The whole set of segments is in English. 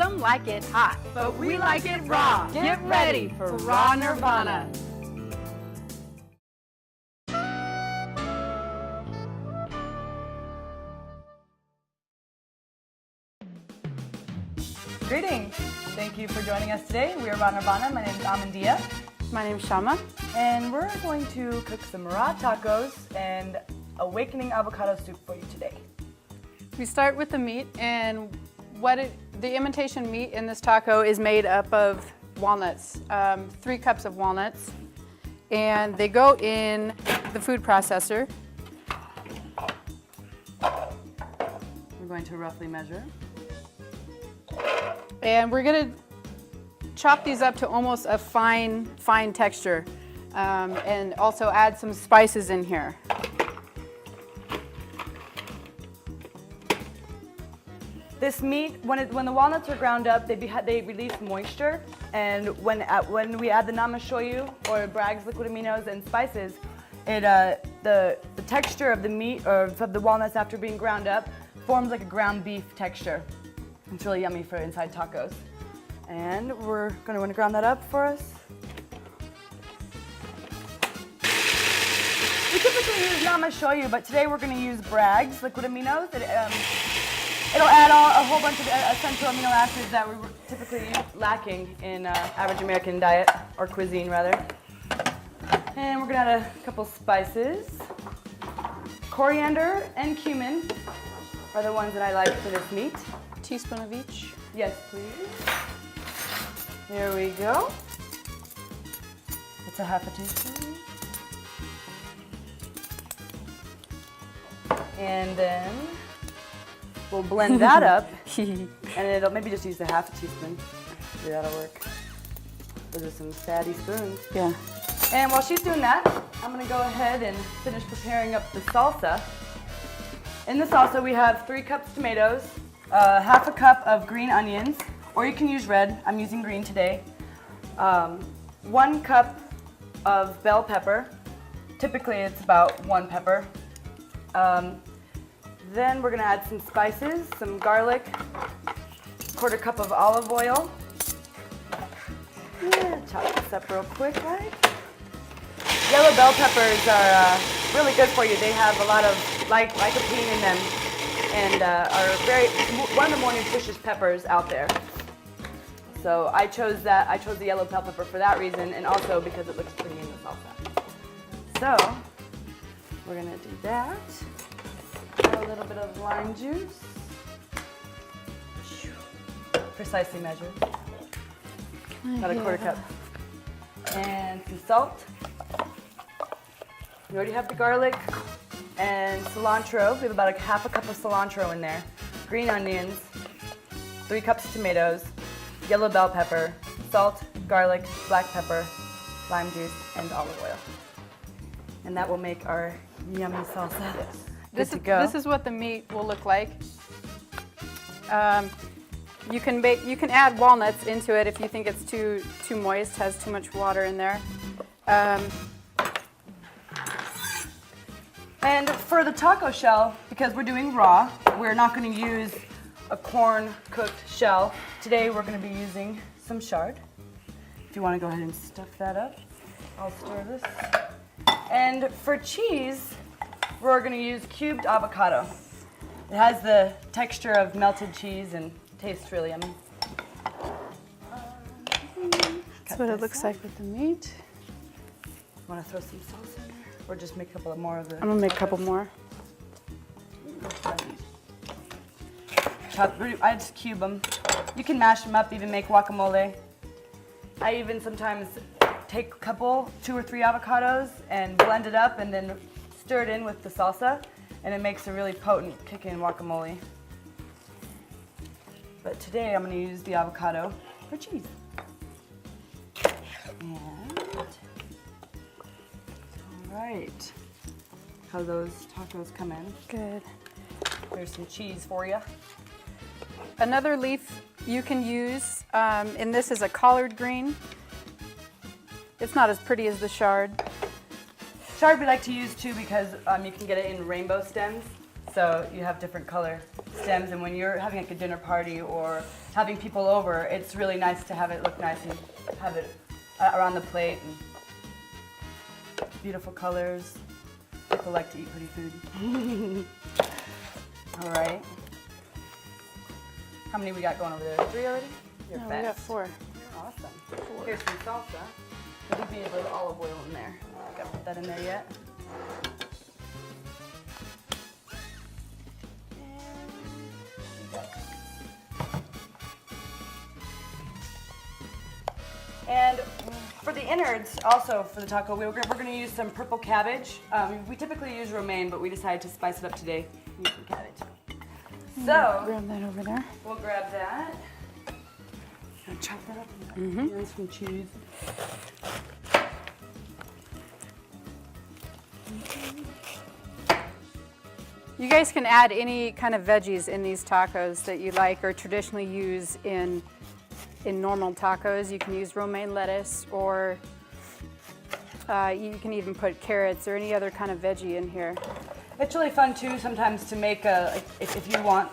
Some like it hot, but we like it raw. Get ready for raw Nirvana. Greetings. Thank you for joining us today. We are Raw Nirvana. My name is Amandia. My name's Shama. And we're going to cook some raw tacos and awakening avocado soup for you today. We start with the meat, and the imitation meat in this taco is made up of walnuts, 3 cups of walnuts, and they go in the food processor. We're going to roughly measure. And we're gonna chop these up to almost a fine texture, and also add some spices in here. This meat, when the walnuts are ground up, they release moisture, and when we add the nama shoyu or Bragg's liquid aminos and spices, the texture of the meat or of the walnuts after being ground up forms like a ground beef texture. It's really yummy for inside tacos. And we're going to want to ground that up for us. We typically use nama shoyu, but today we're going to use Bragg's liquid aminos. It'll add a whole bunch of essential amino acids that we're typically lacking in average American diet, or cuisine rather. And we're going to add a couple spices. Coriander and cumin are the ones that I like for this meat. Teaspoon of each. Yes, please. There we go. It's a half a teaspoon. And then we'll blend that up. And it'll maybe just use a half a teaspoon. Maybe that'll work. Those are some fatty spoons. Yeah. And while she's doing that, I'm gonna go ahead and finish preparing up the salsa. In the salsa, we have 3 cups tomatoes, half a cup of green onions, or you can use red. I'm using green today. 1 cup of bell pepper. Typically, it's about 1 pepper. Then we're gonna add some spices, some garlic, 1/4 cup of olive oil. Yeah, chop this up real quick, right? Yellow bell peppers are really good for you. They have a lot of lycopene in them and are one of the more nutritious peppers out there. So I chose the yellow bell pepper for that reason, and also because it looks pretty in the salsa. So we're gonna do that. A little bit of lime juice. Precisely measured. About a 1/4 cup. And some salt. We already have the garlic and cilantro. We have about a half a cup of cilantro in there. Green onions, 3 cups of tomatoes, yellow bell pepper, salt, garlic, black pepper, lime juice, and olive oil. And that will make our yummy salsa. This is what the meat will look like. You can add walnuts into it if you think it's too moist, has too much water in there. And for the taco shell, because we're doing raw, we're not going to use a corn cooked shell. Today we're going to be using some chard. If you want to go ahead and stuff that up, I'll stir this. And for cheese, we're going to use cubed avocado. It has the texture of melted cheese and tastes really yummy. That's what it looks like with the meat. Want to throw some sauce in there? Or just make a couple more of the... I'm going to make a couple more. I just cube them. You can mash them up, even make guacamole. I even sometimes take a couple, 2 or 3 avocados and blend it up and then stir it in with the salsa, and it makes a really potent kick-in guacamole. But today I'm going to use the avocado for cheese. And all right, how those tacos come in. Good. There's some cheese for you. Another leaf you can use, and this is a collard green. It's not as pretty as the chard. Chard we like to use too because you can get it in rainbow stems, so you have different color stems, and when you're having like a dinner party or having people over, it's really nice to have it look nice and have it around the plate. And beautiful colors. People like to eat pretty food. All right. How many we got going over there? 3 already? You're No, fast. we got 4. You're awesome. Here's some salsa. I think we need a little olive oil in there. I gotta put that in there yet. And for the innards, also for the taco, we're going to use some purple cabbage. We typically use romaine, but we decided to spice it up today. Use some cabbage. So Grab that over there. we'll grab that. And chop that up. Mm-hmm. Some cheese. You guys can add any kind of veggies in these tacos that you like or traditionally use in normal tacos. You can use romaine lettuce, or you can even put carrots or any other kind of veggie in here. It's really fun too sometimes to make if you want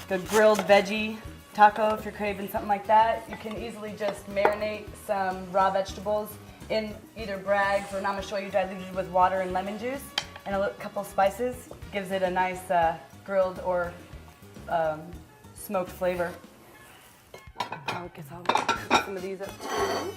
the grilled veggie taco, if you're craving something like that, you can easily just marinate some raw vegetables in either Bragg's or namashoyu diluted with water and lemon juice and a couple spices. Gives it a nice grilled or smoked flavor. I guess I'll cook some of these up too.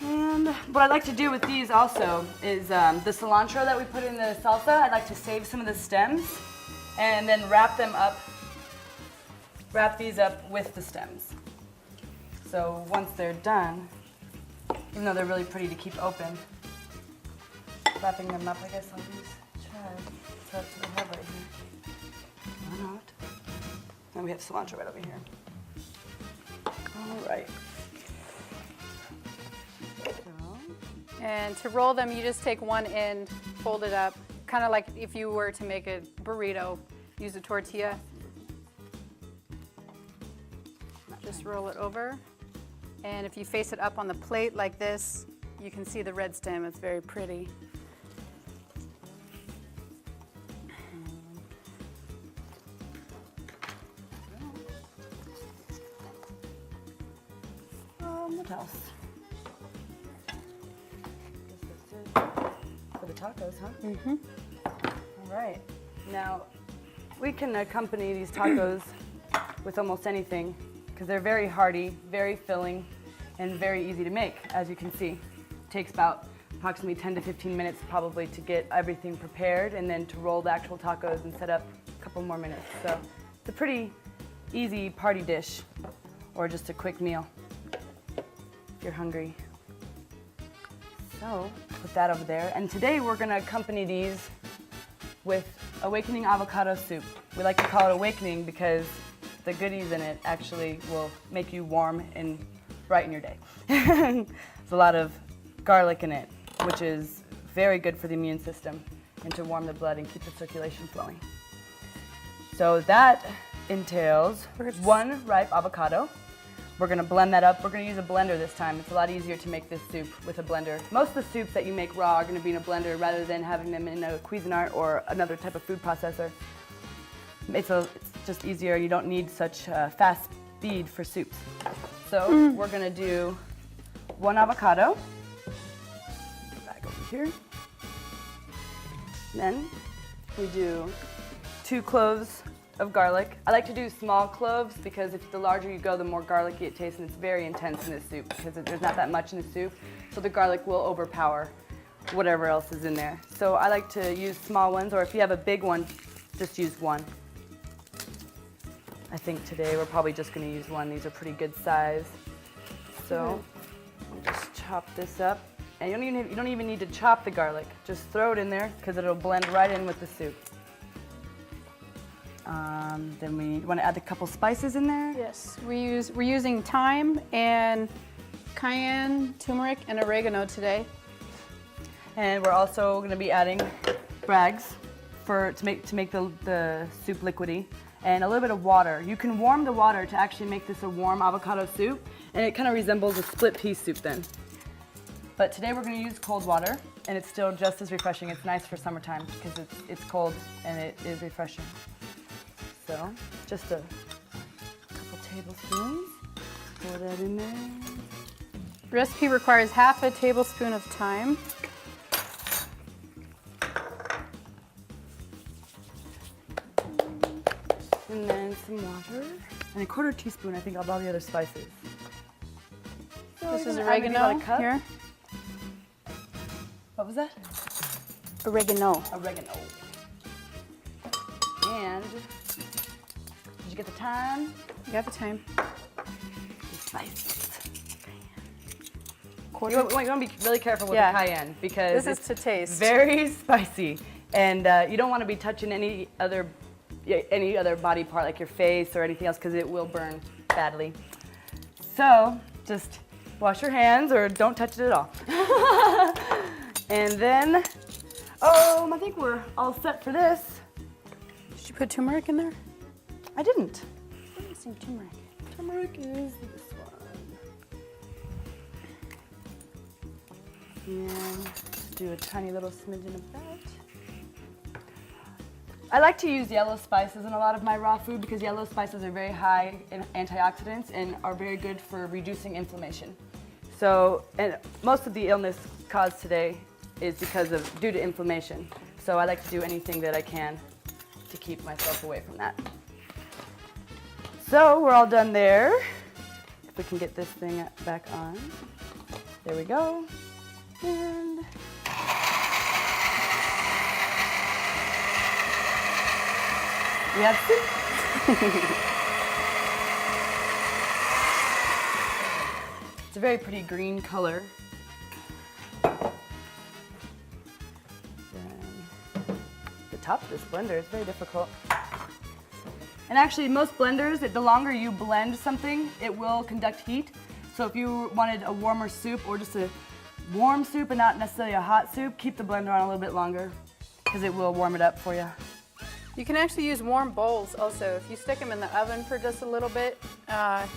And what I like to do with these also is the cilantro that we put in the salsa, I like to save some of the stems and then wrap these up with the stems. So once they're done, even though they're really pretty to keep open, wrapping them up, I guess I'll use what we have right here. Why not? And we have cilantro right over here. All right. And to roll them, you just take one end, fold it up, kind of like if you were to make a burrito, use a tortilla. Just roll it over. And if you face it up on the plate like this, you can see the red stem. It's very pretty. What else? This is for the tacos, huh? Mm-hmm. All right. Now, we can accompany these tacos with almost anything because they're very hearty, very filling, and very easy to make, as you can see. It takes about approximately 10 to 15 minutes probably to get everything prepared and then to roll the actual tacos and set up a couple more minutes. So it's a pretty easy party dish or just a quick meal if you're hungry. So put that over there. And today we're going to accompany these with Awakening avocado soup. We like to call it Awakening because the goodies in it actually will make you warm and brighten your day. There's a lot of garlic in it, which is very good for the immune system and to warm the blood and keep the circulation flowing. So that entails 1 ripe avocado. We're going to blend that up. We're going to use a blender this time. It's a lot easier to make this soup with a blender. Most of the soups that you make raw are going to be in a blender rather than having them in a Cuisinart or another type of food processor. It's just easier. You don't need such fast speed for soups. So we're going to do 1 avocado. Back over here. Then we do 2 cloves of garlic. I like to do small cloves because if the larger you go, the more garlicky it tastes, and it's very intense in this soup because there's not that much in the soup, so the garlic will overpower whatever else is in there. So I like to use small ones, or if you have a big one, just use 1. I think today we're probably just going to use 1. These are pretty good size. So I'll just chop this up. And you don't even need to chop the garlic. Just throw it in there because it'll blend right in with the soup. Then we want to add a couple spices in there. Yes, we're using thyme and cayenne, turmeric, and oregano today. And we're also going to be adding Bragg's to make the soup liquidy, and a little bit of water. You can warm the water to actually make this a warm avocado soup, and it kind of resembles a split pea soup then. But today we're going to use cold water, and it's still just as refreshing. It's nice for summertime because it's cold and it is refreshing. So just a couple tablespoons. Pour that in there. Recipe requires half a tablespoon of thyme. And then some water. And a quarter teaspoon, I think, of all the other spices. So This is you're gonna add maybe about oregano a cup. here. What was that? Oregano. Oregano. And did you get the thyme? You got the thyme. The spices. Quarter. You want to be really careful with Yeah. the cayenne because This is to taste. very spicy, and you don't want to be touching any other body part like your face or anything else because it will burn badly. So just wash your hands or don't touch it at all. And then, I think we're all set for this. Did you put turmeric in there? I didn't. I'm missing turmeric. Turmeric is this one. And do a tiny little smidgen of that. I like to use yellow spices in a lot of my raw food because yellow spices are very high in antioxidants and are very good for reducing inflammation. So, and most of the illness caused today is due to inflammation. So I like to do anything that I can to keep myself away from that. So we're all done there. If we can get this thing back on. There we go. And we have soup. It's a very pretty green color. The top of this blender is very difficult. And actually, most blenders, the longer you blend something, it will conduct heat. So if you wanted a warmer soup or just a warm soup and not necessarily a hot soup, keep the blender on a little bit longer because it will warm it up for you. You can actually use warm bowls also. If you stick them in the oven for just a little bit,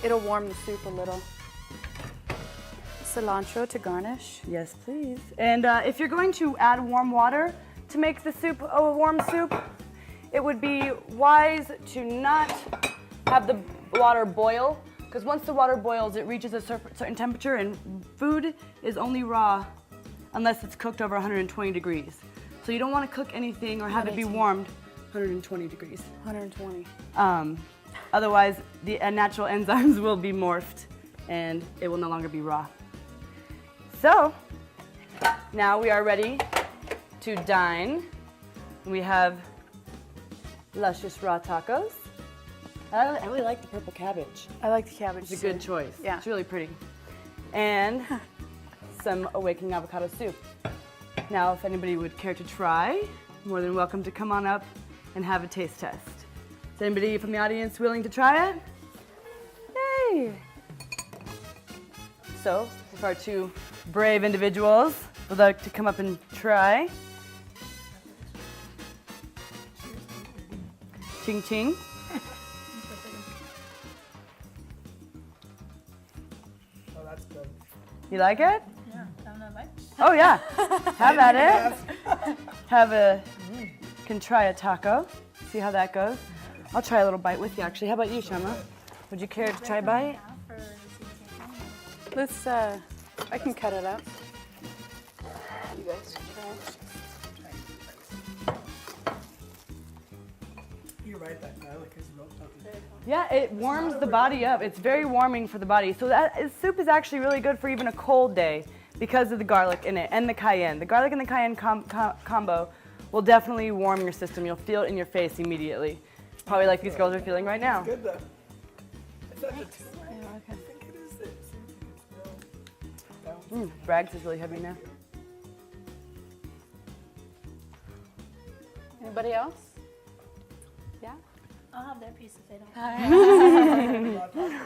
it'll warm the soup a little. Cilantro to garnish. Yes, please. And if you're going to add warm water to make the soup a warm soup, it would be wise to not have the water boil, because once the water boils, it reaches a certain temperature, and food is only raw unless it's cooked over 120 degrees. So you don't want to cook anything or have it be warmed 120 degrees. 120. Otherwise, the natural enzymes will be morphed, and it will no longer be raw. So now we are ready to dine. We have luscious raw tacos. I really like the purple cabbage. I like the cabbage. It's a good choice. Yeah. It's really pretty. And some awakening avocado soup. Now, if anybody would care to try, more than welcome to come on up and have a taste test. Is anybody from the audience willing to try it? Yay! So, if our two brave individuals would like to come up and try. Ching ching. Oh, that's good. You like it? Yeah, I'm not like. Oh yeah. Have at it. Can try a taco. See how that goes. I'll try a little bite with you actually. How about you, Shama? Would you care to try a bite? Let's, I can cut it up. You guys can try. You're right, that garlic is real potent. Yeah, it warms the body up. It's very warming for the body. So that soup is actually really good for even a cold day because of the garlic in it and the cayenne. The garlic and the cayenne combo will definitely warm your system. You'll feel it in your face immediately. Probably like these girls are feeling right now. Good though. It's not the turmeric. Yeah, I okay. think it is it. It's real. Bragg's is really heavy now. Anybody else? Yeah? I'll have their piece if they don't. Raw tacos.